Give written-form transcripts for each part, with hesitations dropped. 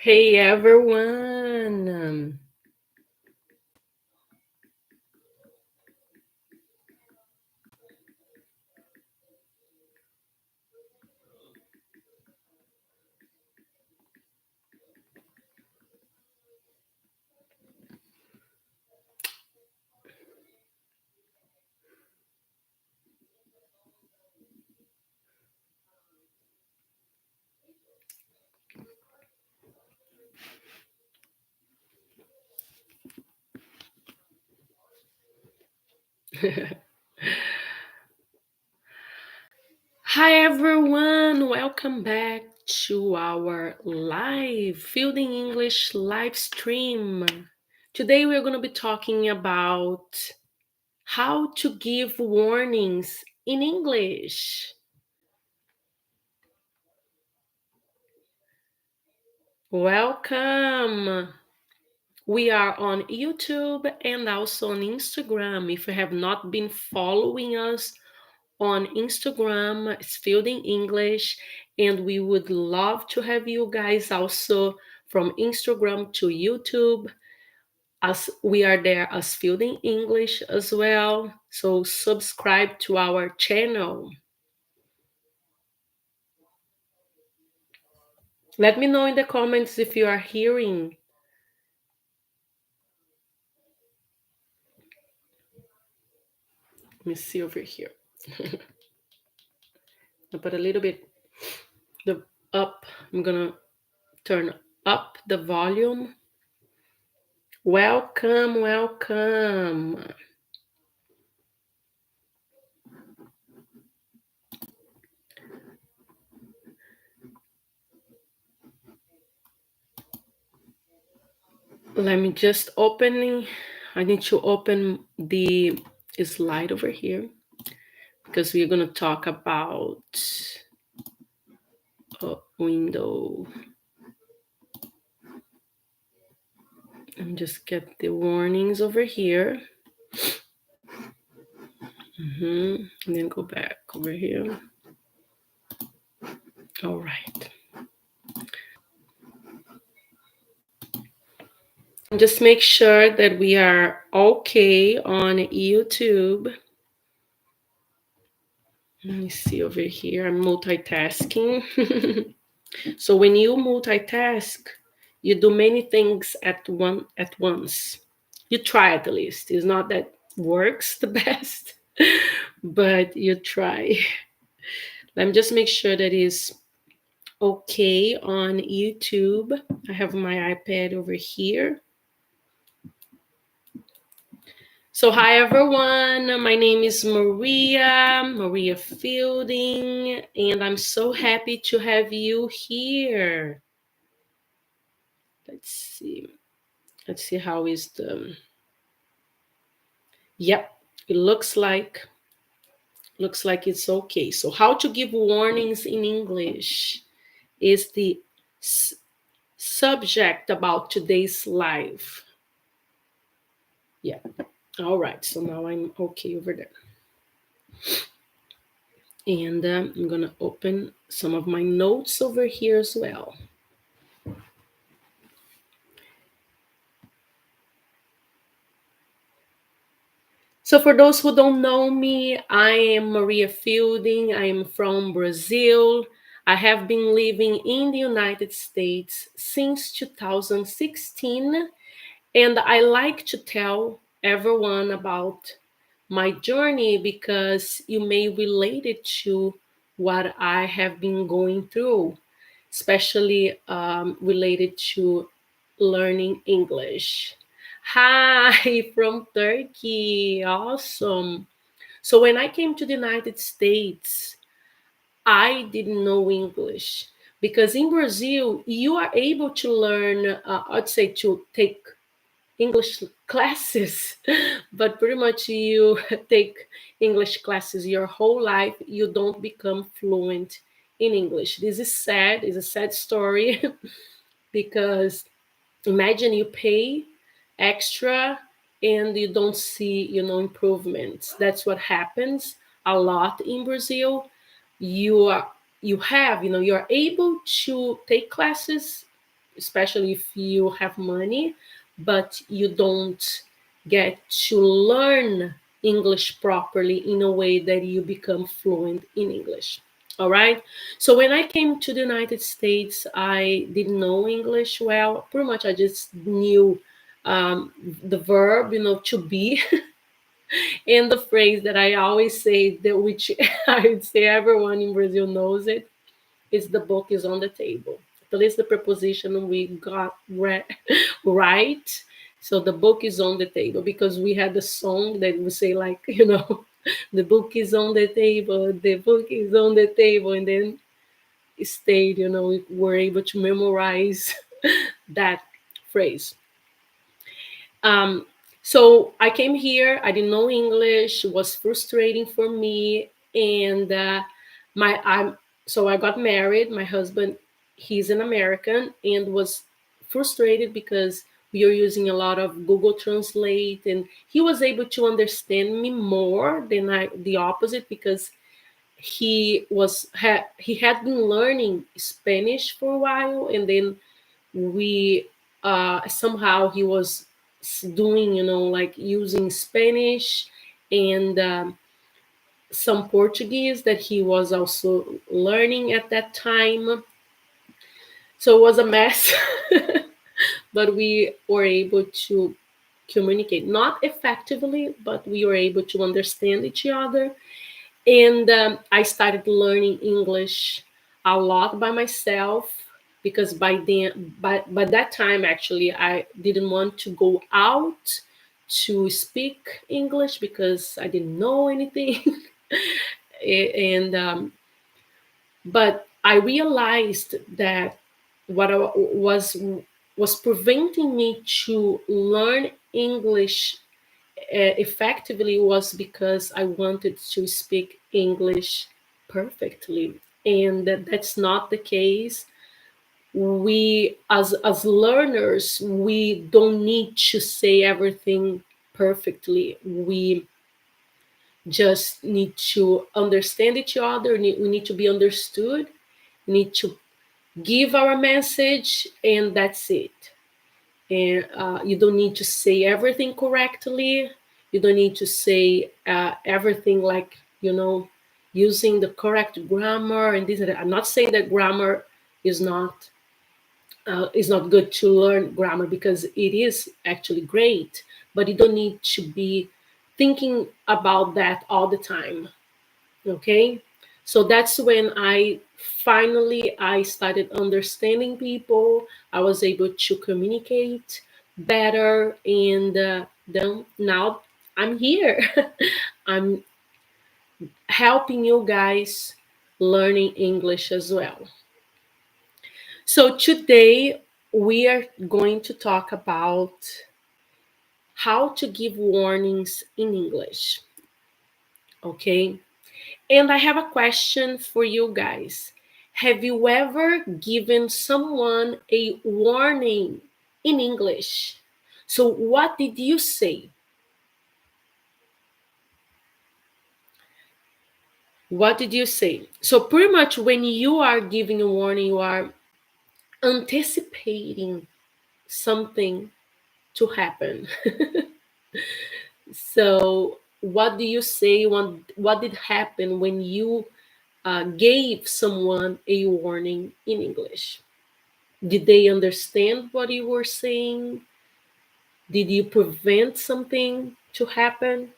Hey everyone. Hi everyone. Welcome back to our live Fielding English live stream. Today we're going to be talking about how to give warnings in English. Welcome. We are on YouTube and also on Instagram. If you have not been following us on Instagram, it's Fielding English, and we would love to have you guys also from Instagram to YouTube, as we are there as Fielding English as well. So subscribe to our channel. Let me know in the comments if you are hearing. Let me see over here. I put a little bit the up. I'm gonna turn up the volume. Welcome, welcome. Let me just open. I need to open the slide over here because we're going to talk about a window. And just get the warnings over here. And then go back over here. All right. Just make sure that we are okay on YouTube. Let me see over here. I'm multitasking. So when you multitask, you do many things at once. You try at least. It's not that works the best, but you try. Let me just make sure that is okay on YouTube. I have my iPad over here. So hi everyone, my name is Maria Fielding, and I'm so happy to have you here. Let's see how is the. Yep, it looks like it's okay. So how to give warnings in English is the subject about today's live. Yeah. All right. So now I'm okay over there. And I'm going to open some of my notes over here as well. So for those who don't know me, I am Maria Fielding. I am from Brazil. I have been living in the United States since 2016, and I like to tell everyone about my journey because you may relate it to what I have been going through, especially related to learning English. Hi from Turkey. Awesome. So when I came to the United States, I didn't know English because in Brazil, you are able to learn, I'd say, to take English classes, but pretty much you take English classes your whole life, you don't become fluent in English. This is sad, it's a sad story because imagine you pay extra and you don't see improvements. That's what happens a lot in Brazil. You are you have you're able to take classes, especially if you have money, but you don't get to learn English properly in a way that you become fluent in English. All right. So when I came to the United States, I didn't know English well. Pretty much, I just knew the verb, to be, and the phrase that I always say, that which I would say everyone in Brazil knows it, is the book is on the table. At least the preposition we got right. So the book is on the table, because we had a song that would say, like, the book is on the table, the book is on the table, and then it stayed. We were able to memorize that phrase. Um, so I came here. I didn't know English. It was frustrating for me, and my I'm so I got married. My husband, he's an American, and was frustrated because we are using a lot of Google Translate, and he was able to understand me more than the opposite, because he had been learning Spanish for a while, and then we somehow he was doing, like, using Spanish and some Portuguese that he was also learning at that time. So it was a mess. But we were able to communicate, not effectively, but we were able to understand each other. And I started learning English a lot by myself, because by that time, actually, I didn't want to go out to speak English because I didn't know anything. And but I realized that what was preventing me to learn English effectively was because I wanted to speak English perfectly, and that's not the case. We, as learners, we don't need to say everything perfectly. We just need to understand each other. We need to be understood. We need to give our message, and that's it. And you don't need to say everything correctly. You don't need to say everything, like, using the correct grammar and this and that. I'm not saying that grammar is not good to learn grammar, because it is actually great, but you don't need to be thinking about that all the time. Okay. So that's when I started understanding people. I was able to communicate better, and then now I'm here. I'm helping you guys learning English as well. So today we are going to talk about how to give warnings in English. Okay. And I have a question for you guys. Have you ever given someone a warning in English? So, what did you say? What did you say? So, pretty much when you are giving a warning, you are anticipating something to happen. So, what do you say? What did happen when you gave someone a warning in English? Did they understand what you were saying? Did you prevent something to happen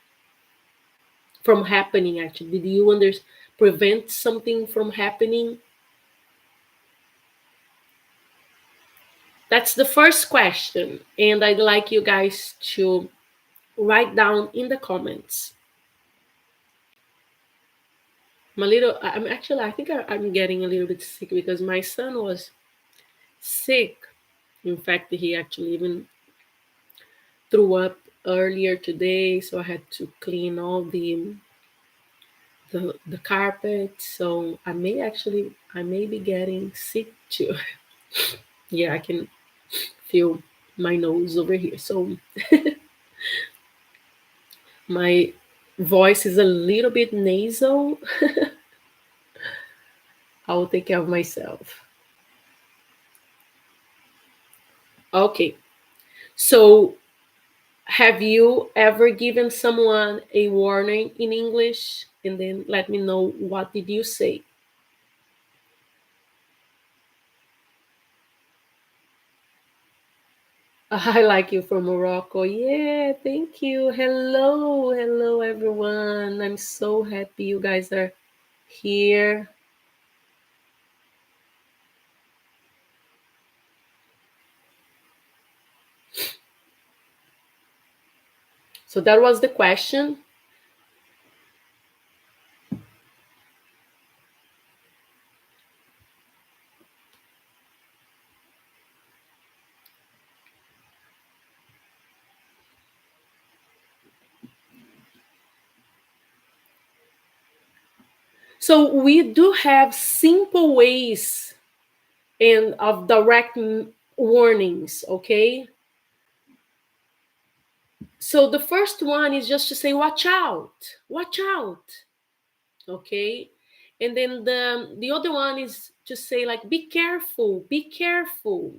from happening? Actually, did you prevent something from happening? That's the first question, and I'd like you guys to write down in the comments. I'm actually, I think I'm getting a little bit sick because my son was sick. In fact, he actually even threw up earlier today, so I had to clean all the carpet. So I may be getting sick too. Yeah, I can feel my nose over here. So my voice is a little bit nasal. I will take care of myself. Okay. So, have you ever given someone a warning in English and then let me know what did you say? I like you from Morocco. Yeah, thank you. Hello, hello everyone. I'm so happy you guys are here. So that was the question. So we do have simple ways and of direct warnings, okay? So the first one is just to say watch out, okay? And then the other one is to say like be careful, be careful.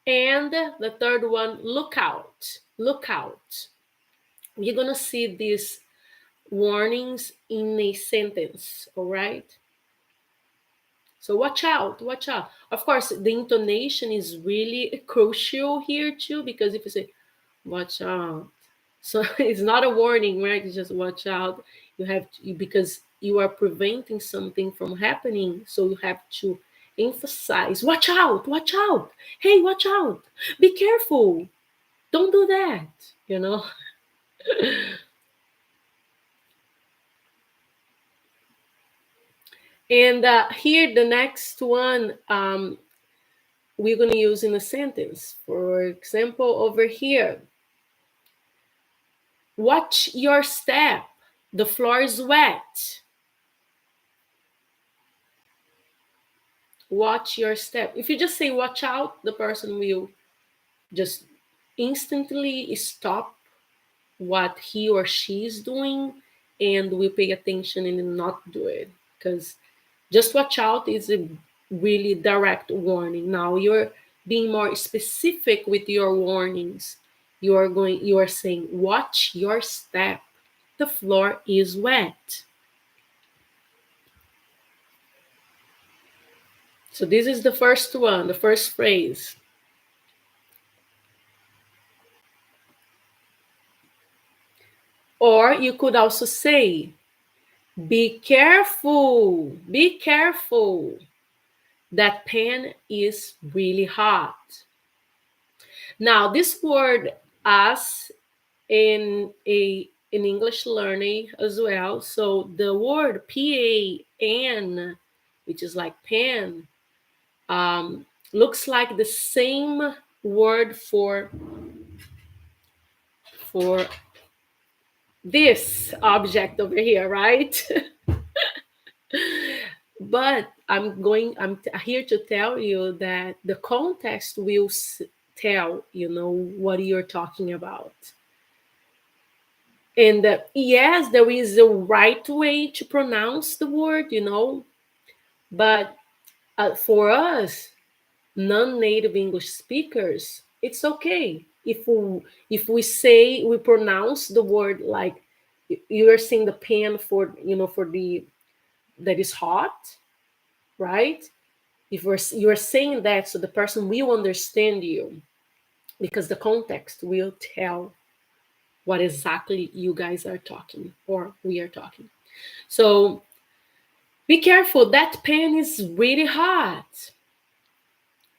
And the third one, look out, look out. You're gonna see these warnings in a sentence, all right? So watch out, watch out. Of course, the intonation is really crucial here too, because if you say watch out, so it's not a warning, right? It's just watch out. You have to, because you are preventing something from happening, so you have to emphasize, watch out, hey, watch out, be careful, don't do that, you know. And here the next one, we're going to use in a sentence. For example, over here, watch your step, the floor is wet. Watch your step. If you just say watch out, the person will just instantly stop what he or she is doing and will pay attention and not do it, because just watch out is a really direct warning. Now you're being more specific with your warnings. You are saying watch your step, the floor is wet. So this is the first one, the first phrase. Or you could also say, be careful, that pen is really hot. Now, this word as in English learning as well. So the word pan, which is like pen, looks like the same word for this object over here, right? But I'm here to tell you that the context will tell what you're talking about. And yes, there is a right way to pronounce the word, but for us non-native English speakers, it's okay if we say we pronounce the word like you are saying the pan for the that is hot, right? If you're saying that, so the person will understand you, because the context will tell what exactly you guys are talking or we are talking. So be careful, that pen is really hot.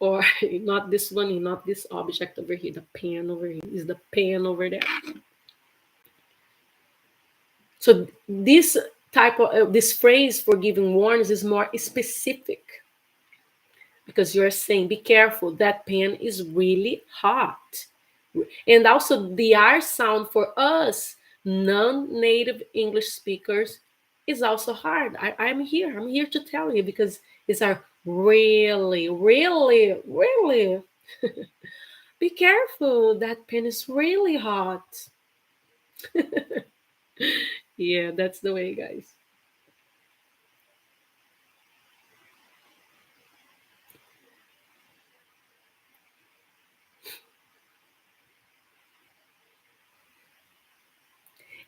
Or not this one, not this object over here, the pen over here is the pen over there. So this phrase for giving warnings is more specific, because you're saying be careful, that pen is really hot. And also the R sound for us non-native English speakers is also hard. I'm here to tell you, because it's our really, really, really. Be careful, that pen is really hot. Yeah, that's the way, guys.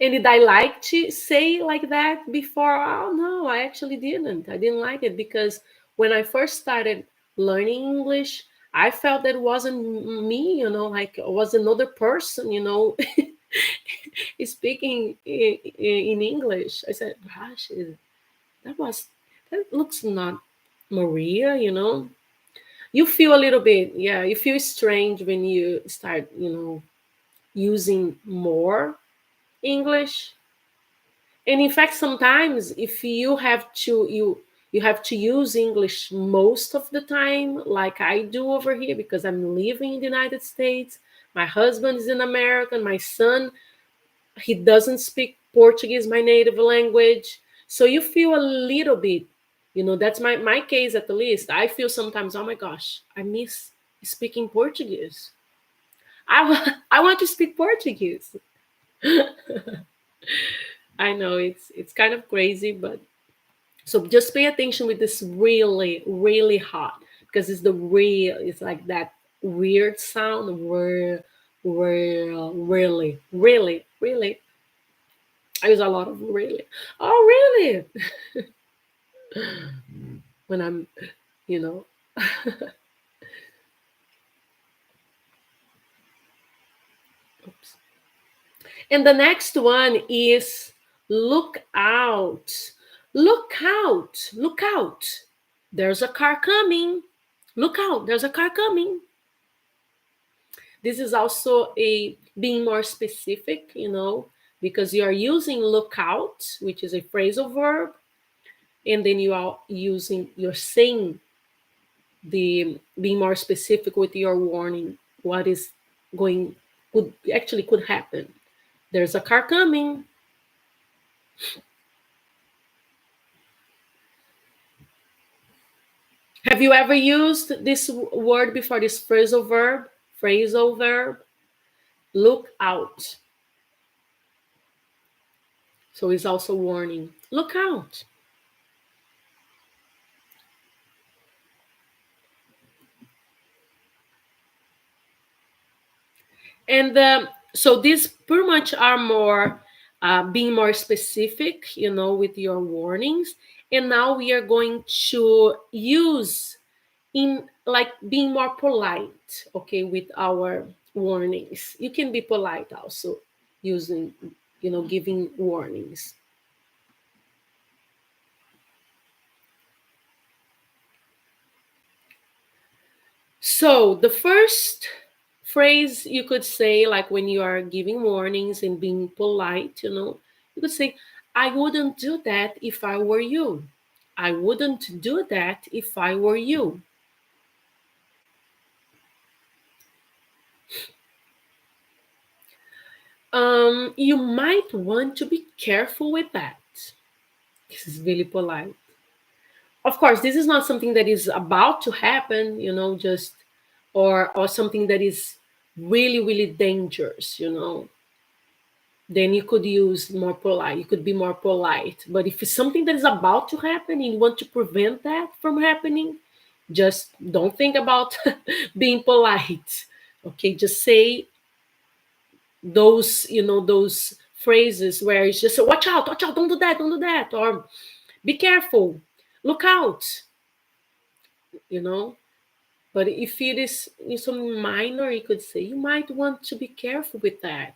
And did I like to say like that before? Oh no, I actually didn't. I didn't like it because when I first started learning English, I felt that it wasn't me, like it was another person, speaking in English. I said, gosh, that was, that looks not Maria, You feel a little bit, yeah, you feel strange when you start, using more English. And in fact, sometimes if you have to use English most of the time, like I do over here, because I'm living in the United States. My husband is an American. My son, he doesn't speak Portuguese, my native language. So you feel a little bit, that's my case at the least. I feel sometimes, oh my gosh, I miss speaking Portuguese. I want to speak Portuguese. I know it's kind of crazy, but so just pay attention with this really, really hot, because it's like that weird sound where really, really, really. I use a lot of really. Oh, really? When I'm, you know. Oops. And the next one is look out. Look out. Look out. There's a car coming. Look out. There's a car coming. This is also a being more specific, because you are using look out, which is a phrasal verb, and then you're saying the being more specific with your warning, what is going could happen. There's a car coming. Have you ever used this word before, this phrasal verb, look out? So it's also warning, look out. And so these pretty much are more being more specific, with your warnings. And now we are going to use in like being more polite, okay, with our warnings. You can be polite also using, giving warnings. So the first phrase you could say, like when you are giving warnings and being polite, you could say, I wouldn't do that if I were you. I wouldn't do that if I were you. You might want to be careful with that. This is really polite. Of course, this is not something that is about to happen, just or something that is really, really dangerous, then you could use more polite. You could be more polite. But if it's something that is about to happen and you want to prevent that from happening, just don't think about being polite. Okay, just say those phrases where it's just watch out, don't do that, or be careful, look out, you know. But if it is something minor, you could say you might want to be careful with that.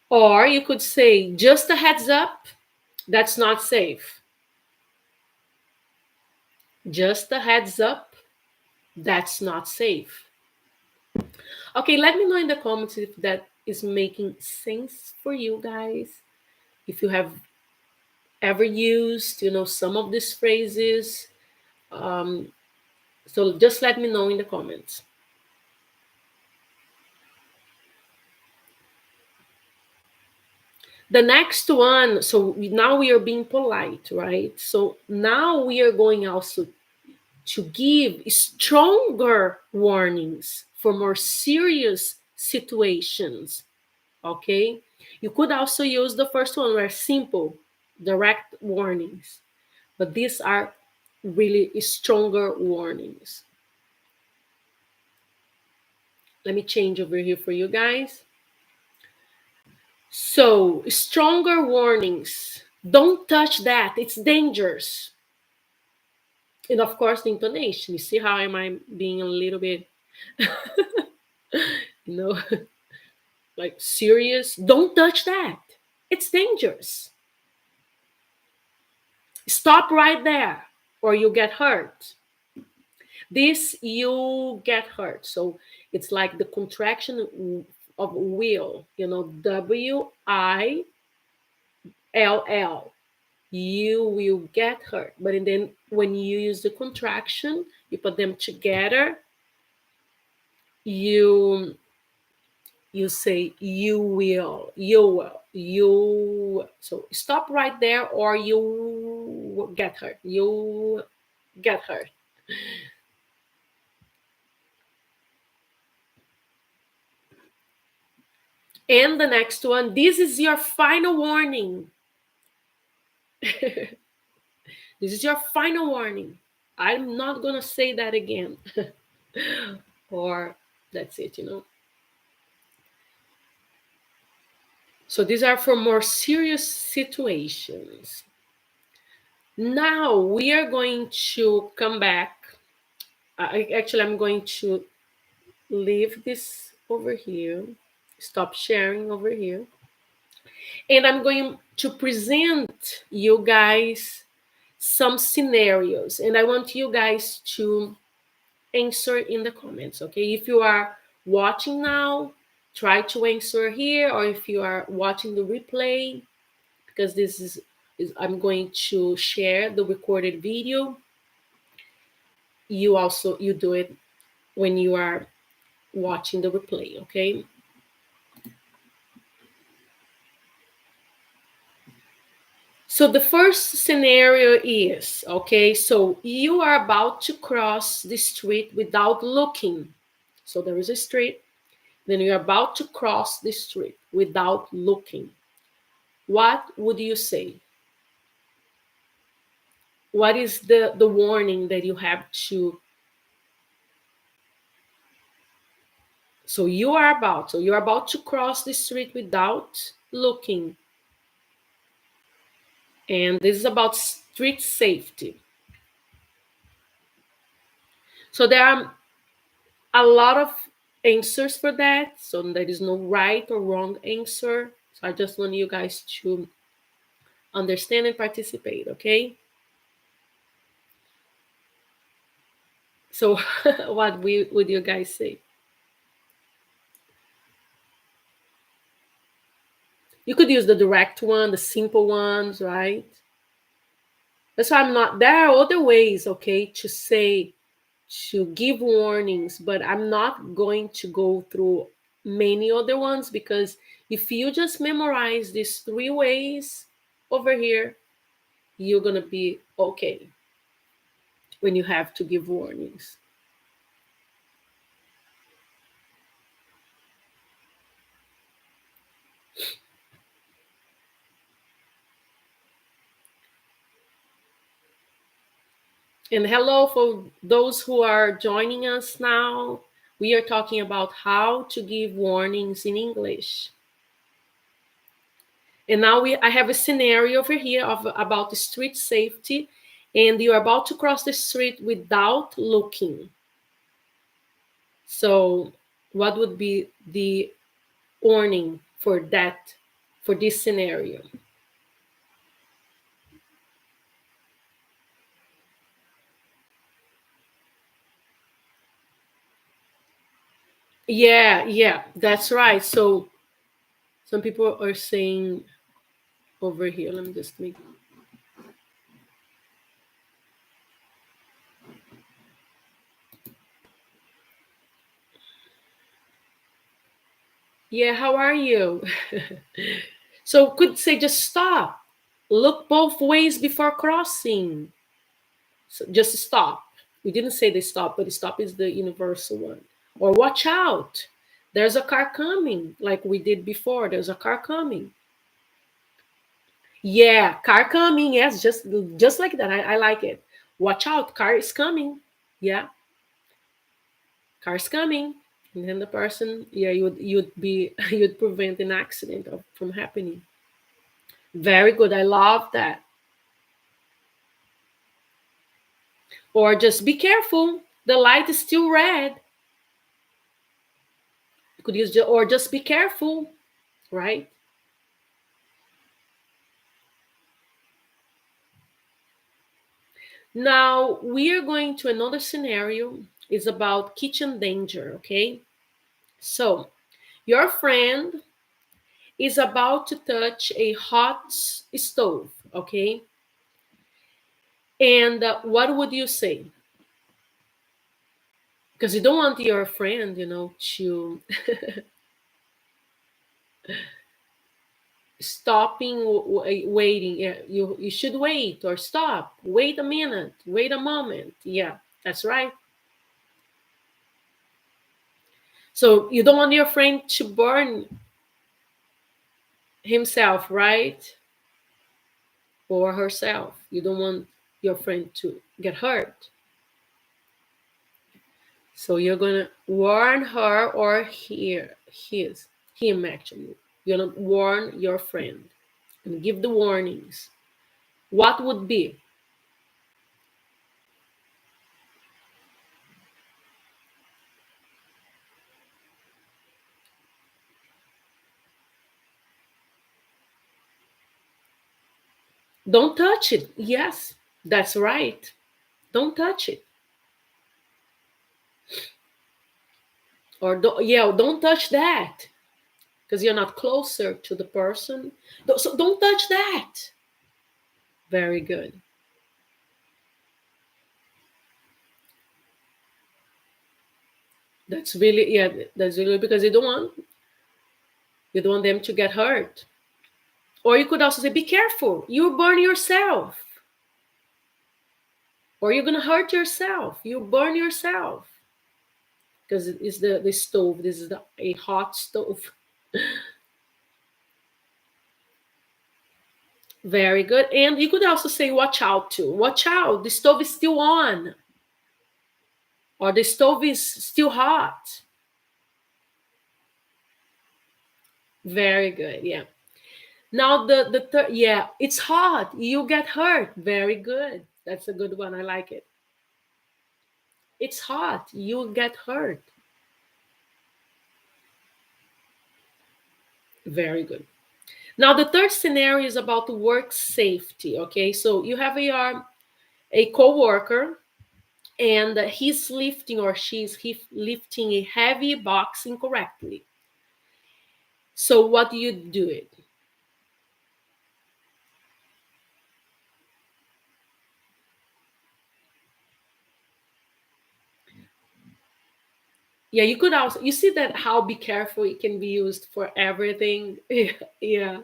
Or you could say, just a heads up, that's not safe. Just a heads up, that's not safe. Okay, let me know in the comments if that is making sense for you guys. If you have ever used, some of these phrases. Um, so just let me know in the comments. The next one, so now we are being polite, right? So now we are going also to give stronger warnings for more serious situations. Okay, you could also use the first one where simple, direct warnings, but these are really stronger warnings. Let me change over here for you guys. So, stronger warnings. Don't touch that. It's dangerous. And of course, the intonation. You see how am I being a little bit, you know, like serious? Don't touch that. It's dangerous. Stop right there or you get hurt. This you get hurt. So it's like the contraction of will, WILL. You will get hurt. But then when you use the contraction, you put them together, you you say you will. So stop right there or you get hurt. You get hurt. And the next one, this is your final warning. This is your final warning. I'm not gonna say that again. Or that's it. So these are for more serious situations. Now we are going to come back. I'm going to leave this over here, stop sharing over here, and I'm going to present you guys some scenarios, and I want you guys to answer in the comments, okay? If you are watching now, try to answer here, or if you are watching the replay, because this is I'm going to share the recorded video. You do it when you are watching the replay, okay? So the first scenario is, okay, so you are about to cross the street without looking. So there is a street, then you're about to cross the street without looking. What would you say? What is the warning that you have to? So you're about to cross the street without looking. And this is about street safety. So there are a lot of answers for that. So there is no right or wrong answer. So I just want you guys to understand and participate, okay? So what would you guys say? You could use the direct one, the simple ones, right? That's why I'm not, there are other ways, okay, to say, to give warnings, but I'm not going to go through many other ones because if you just memorize these three ways over here, you're going to be okay when you have to give warnings. And hello for those who are joining us now. We are talking about how to give warnings in English. And now I have a scenario over here about the street safety, and you're about to cross the street without looking. So, what would be the warning for that, for this scenario? Yeah, that's right. So, some people are saying over here, let me just make. Yeah, how are you? So, could say just stop, look both ways before crossing. So just stop. We didn't say they stop, but stop is the universal one. Or watch out. There's a car coming, like we did before. There's a car coming. Yeah, car coming. Yes, just like that. I like it. Watch out, car is coming. Yeah, car's coming. And then the person, yeah, you'd be you'd prevent an accident from happening. Very good. I love that. Or just be careful. The light is still red. You could use or just be careful, right? Now we are going to another scenario. It's about kitchen danger, okay? So your friend is about to touch a hot stove, okay? And what would you say? Because you don't want your friend, to stopping, waiting. Yeah, you should wait or stop. Wait a minute. Wait a moment. Yeah, that's right. So you don't want your friend to burn himself, right? Or herself. You don't want your friend to get hurt. So you're gonna warn her or him actually. You're gonna warn your friend and give the warnings. What would be? Don't touch it. Yes, that's right. Don't touch it. Or yeah, don't touch that because you're not closer to the person. So don't touch that. Very good. That's really, yeah, that's really because you don't want them to get hurt. Or you could also say, be careful, you burn yourself. Or you're gonna hurt yourself. You burn yourself. Because it's the stove. This is a hot stove. Very good. And you could also say, watch out too. Watch out, the stove is still on. Or the stove is still hot. Very good. Yeah. Now the third, yeah, it's hot. You get hurt. Very good. That's a good one. I like it. It's hot. You get hurt. Very good. Now the third scenario is about work safety. Okay, so you have a coworker, and he's lifting or lifting a heavy box incorrectly. So what do you do it? Yeah, you could also, you see that how be careful it can be used for everything. Yeah.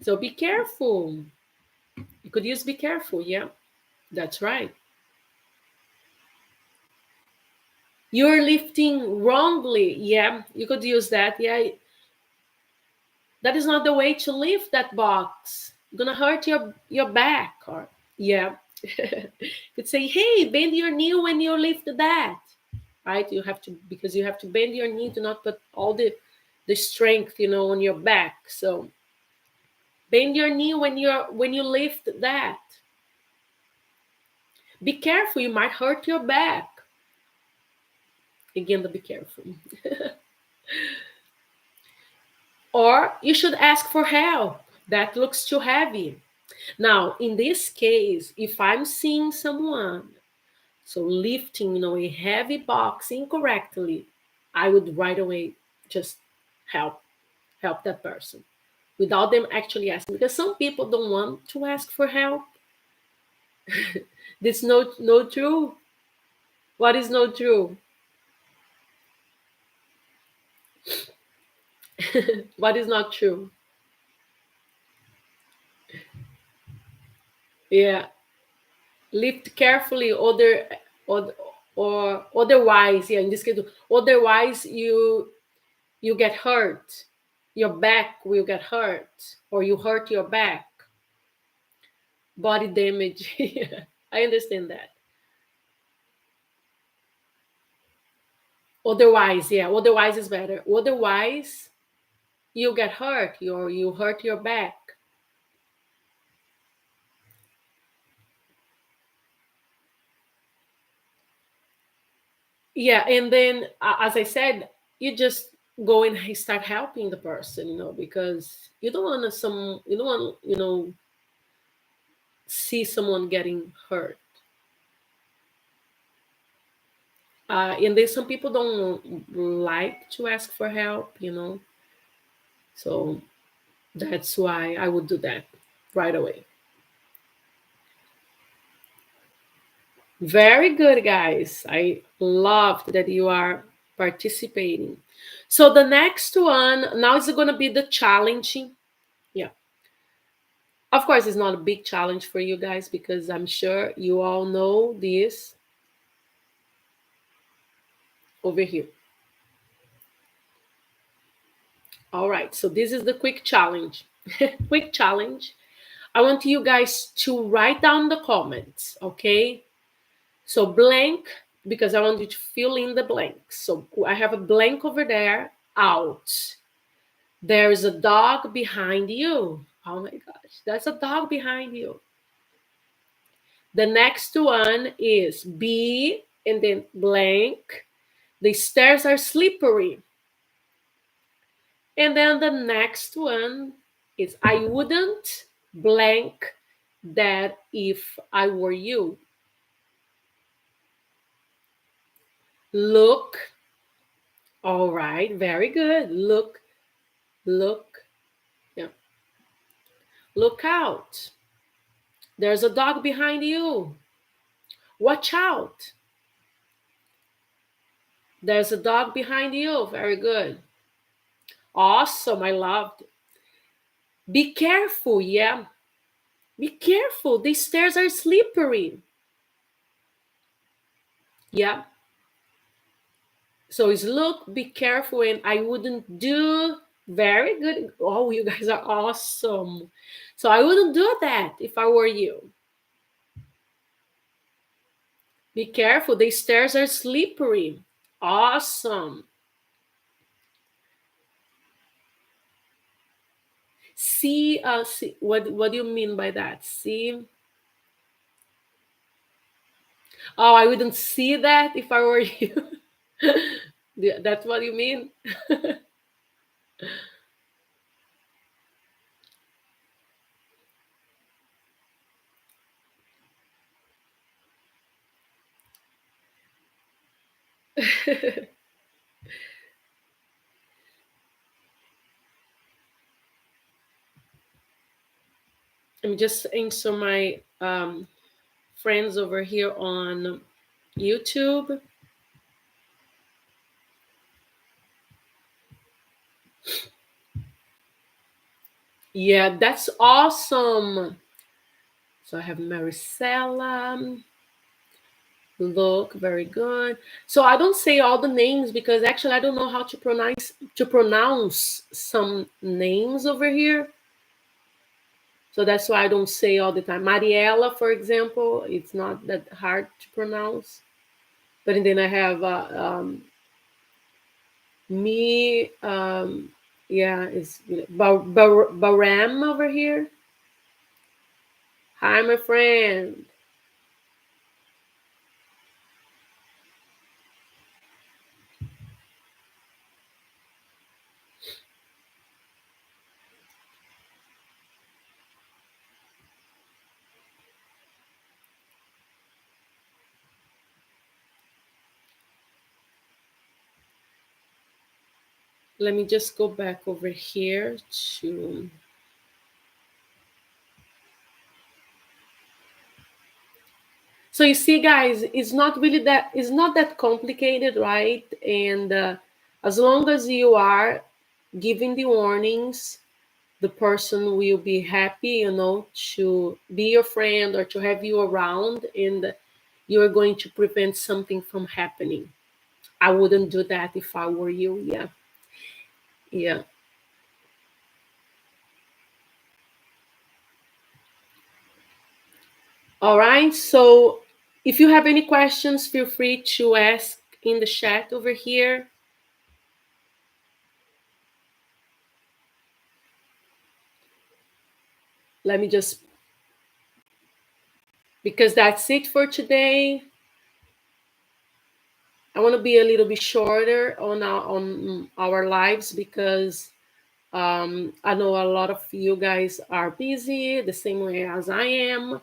So be careful. You could use be careful. Yeah, that's right. You're lifting wrongly. Yeah, you could use that. Yeah, that is not the way to lift that box. You're gonna hurt your back. Or yeah. You could say, hey, bend your knee when you lift that. Right? You have to, because you have to bend your knee to not put all the strength, on your back. So bend your knee when you lift that. Be careful, you might hurt your back. Again, to be careful. Or you should ask for help. That looks too heavy. Now, in this case, if I'm seeing someone so lifting, a heavy box incorrectly, I would right away just help help that person without them actually asking. Because some people don't want to ask for help. This no true. What is no true? What is not true? Yeah, lift carefully. Or otherwise, yeah. In this case, otherwise you get hurt. Your back will get hurt, or you hurt your back. Body damage. Yeah, I understand that. Otherwise, yeah, otherwise is better. Otherwise, you get hurt, you hurt your back. Yeah, and then as I said, you just go and start helping the person, because you don't want to some you don't want see someone getting hurt. And then some people don't like to ask for help, so that's why I would do that right away. Very good, guys. I loved that you are participating. So the next one now is going to be the challenging. Yeah. Of course, it's not a big challenge for you guys because I'm sure you all know this over here. All right. So this is the quick challenge. Quick challenge. I want you guys to write down the comments, okay? So blank, because I want you to fill in the blanks. So I have a blank over there, out. There is a dog behind you. Oh my gosh, that's a dog behind you. The next one is B and then blank. The stairs are slippery. And then the next one is I wouldn't blank that if I were you. Look. All right, very good. Look. Yeah. Look out. There's a dog behind you. Watch out. There's a dog behind you. Very good. Awesome. I loved it. Be careful. Yeah. Be careful. These stairs are slippery. Yeah. So it's look, be careful, and I wouldn't do. Very good. Oh, you guys are awesome. So I wouldn't do that if I were you. Be careful. These stairs are slippery. Awesome. See, what do you mean by that? See, oh, I wouldn't see that if I were you. That's what you mean. Let me just answer my friends over here on YouTube. Yeah, that's awesome. So I have Maricela. Look, very good. So I don't say all the names because actually I don't know how to pronounce some names over here. So that's why I don't say all the time. Mariela, for example, it's not that hard to pronounce. But then I have me, yeah, it's Baram over here. Hi, my friend. Let me just go back over here to. So you see, guys, it's not that complicated, right? And as long as you are giving the warnings, the person will be happy, to be your friend or to have you around, and you are going to prevent something from happening. I wouldn't do that if I were you. Yeah, yeah. All right. So if you have any questions, feel free to ask in the chat over here. Let me just, because that's it for today. I want to be a little bit shorter on our lives because I know a lot of you guys are busy the same way as I am.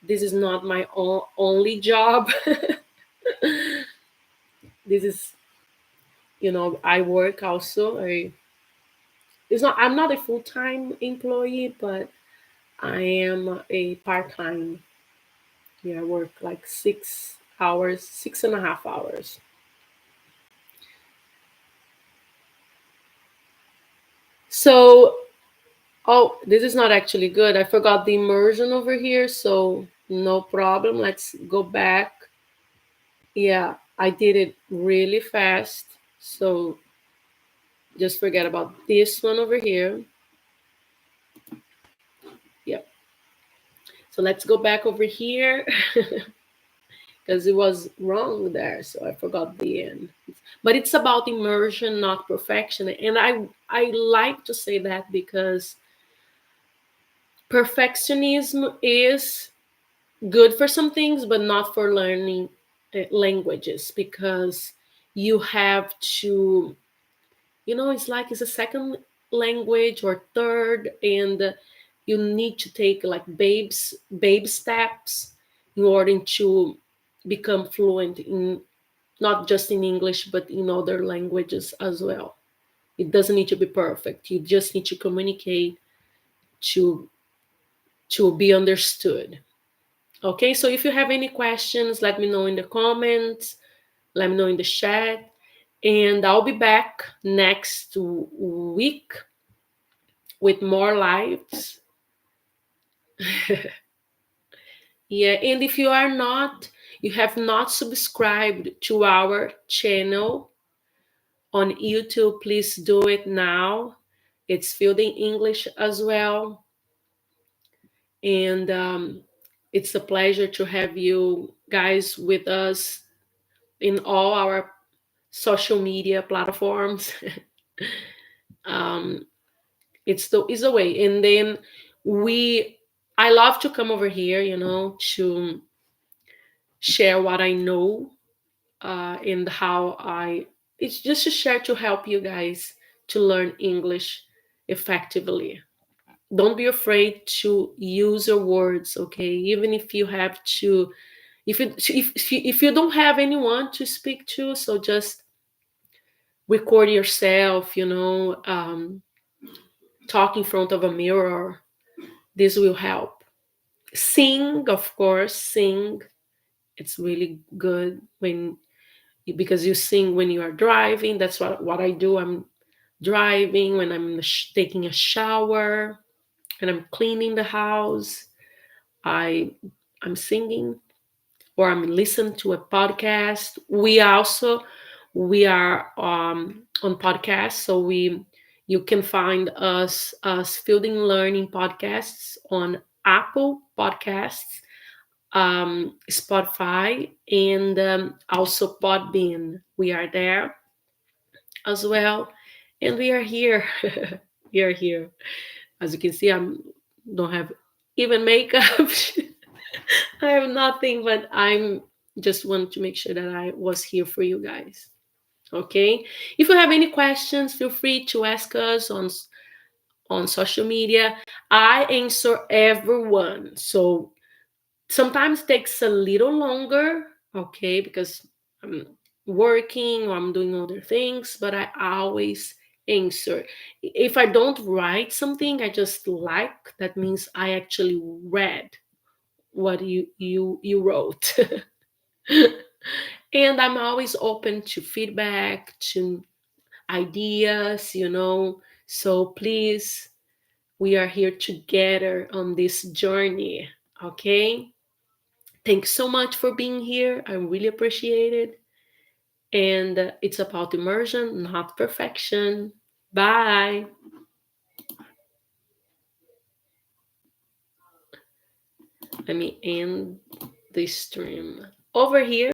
This is not my only job. This is, I work also. I'm not a full time employee, but I am a part time. Yeah, I work like 6 hours, 6.5 hours. So, oh, this is not actually good. I forgot the immersion over here, so no problem. Let's go back. Yeah, I did it really fast. So just forget about this one over here. Yep. So let's go back over here because it was wrong there. So I forgot the end. But it's about immersion, not perfection. And I like to say that because perfectionism is good for some things, but not for learning languages because you have to, it's like it's a second language or third, and you need to take like babe steps in order to become fluent in not just in English but in other languages as well. It doesn't need to be perfect. You just need to communicate to be understood. Okay, so if you have any questions, let me know in the comments, let me know in the chat, and I'll be back next week with more lives. Yeah, and if you have not subscribed to our channel on YouTube, please do it now. It's Fielding English as well. And it's a pleasure to have you guys with us in all our social media platforms. um, it's a way. And then I love to come over here, to share what I know, and how it's just to share to help you guys to learn English effectively. Don't be afraid to use your words, okay? Even if you have to, if you don't have anyone to speak to, so just record yourself, talk in front of a mirror. This will help. Sing, of course, sing. It's really good because you sing when you are driving. That's what I do. I'm driving, when I'm taking a shower, and I'm cleaning the house. I'm singing, or I'm listening to a podcast. We are on podcast, so you can find us as Fielding Learning Podcasts on Apple Podcasts, Spotify, and also Podbean. We are there as well, and we are here. We are here. As you can see, I don't have even makeup. I have nothing, but I'm just want to make sure that I was here for you guys. Okay. If you have any questions, feel free to ask us on social media. I answer everyone. So sometimes it takes a little longer, okay, because I'm working or I'm doing other things, but I always answer. If I don't write something I just like, that means I actually read what you wrote. And I'm always open to feedback, to ideas, so please, we are here together on this journey. Okay, thanks so much for being here. I really appreciate it. And it's about immersion, not perfection. Bye. Let me end the stream over here.